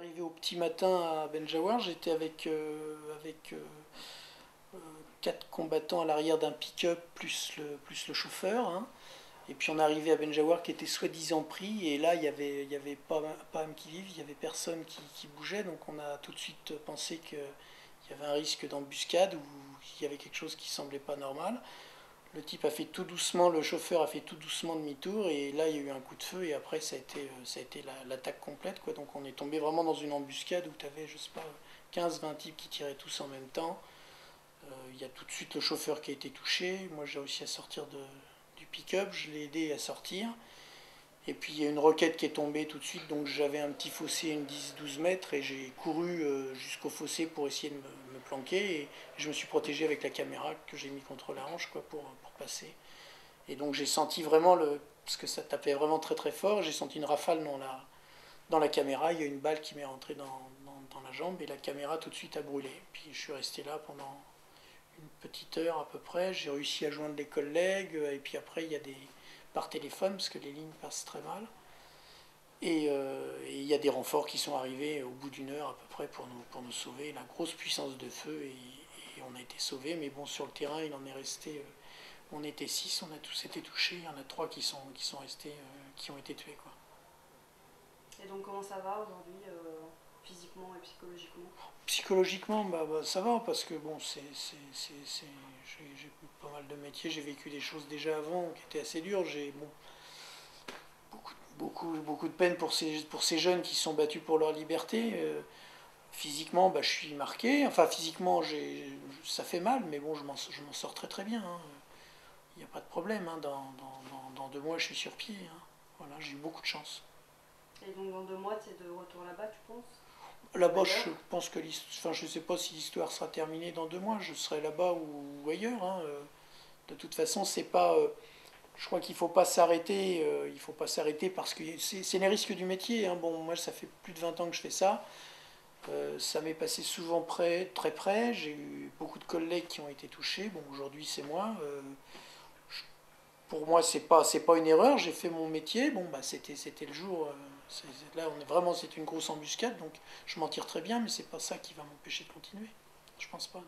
Arrivé au petit matin à Benjawar, j'étais avec 4 combattants à l'arrière d'un pick-up plus le chauffeur, hein. Et puis on est arrivé à Benjawar qui était soi-disant pris, et là il y avait pas âme qui vive, il y avait personne qui bougeait, donc on a tout de suite pensé qu'il y avait un risque d'embuscade ou qu'il y avait quelque chose qui semblait pas normal. Le type a fait tout doucement, le chauffeur a fait tout doucement demi-tour, et là il y a eu un coup de feu, et après ça a été l'attaque complète, quoi. Donc on est tombé vraiment dans une embuscade où tu avais, je sais pas, 15-20 types qui tiraient tous en même temps. Il y a tout de suite le chauffeur qui a été touché, moi j'ai réussi à sortir du pick-up, je l'ai aidé à sortir. Et puis il y a une roquette qui est tombée tout de suite, donc j'avais un petit fossé, une 10-12 mètres, et j'ai couru jusqu'au fossé pour essayer de me planquer, et je me suis protégé avec la caméra que j'ai mis contre la hanche, quoi, pour passer. Et donc j'ai senti vraiment, parce que ça tapait vraiment très très fort, j'ai senti une rafale dans la caméra, il y a une balle qui m'est rentrée dans la jambe, et la caméra tout de suite a brûlé. Puis je suis resté là pendant une petite heure à peu près, j'ai réussi à joindre les collègues, et puis après il y a des par téléphone, parce que les lignes passent très mal. Et il y a des renforts qui sont arrivés au bout d'une heure à peu près pour nous sauver. La grosse puissance de feu, et on a été sauvés, mais bon, sur le terrain, il en est resté. On était 6, on a tous été touchés, il y en a 3 qui sont restés, qui ont été tués, quoi. Et donc comment ça va aujourd'hui, physiquement et psychologiquement? Psychologiquement, ça va, parce que bon, j'ai pas mal de métiers, j'ai vécu des choses déjà avant qui étaient assez dures. J'ai bon, beaucoup de peine pour ces jeunes qui se sont battus pour leur liberté. Physiquement, je suis marqué. Enfin, physiquement, ça fait mal, mais bon, je m'en sors très très bien, hein. Il n'y a pas de problème, hein. Dans 2 mois, je suis sur pied, hein. Voilà, j'ai eu beaucoup de chance. Et donc dans 2 mois, tu es de retour là-bas, tu penses? Là-bas, Ailleurs? je pense que je ne sais pas si l'histoire sera terminée dans 2 mois. Je serai là-bas ou ailleurs, hein. De toute façon, c'est pas. Je crois qu'il ne faut pas s'arrêter. Il faut pas s'arrêter parce que c'est les risques du métier, hein. Bon, moi, ça fait plus de 20 ans que je fais ça. Ça m'est passé souvent très près. J'ai eu beaucoup de collègues qui ont été touchés. Bon, aujourd'hui, c'est moi. Pour moi, c'est pas une erreur. J'ai fait mon métier. Bon, c'était le jour. Là, c'est une grosse embuscade, donc je m'en tire très bien, mais c'est pas ça qui va m'empêcher de continuer. Je pense pas.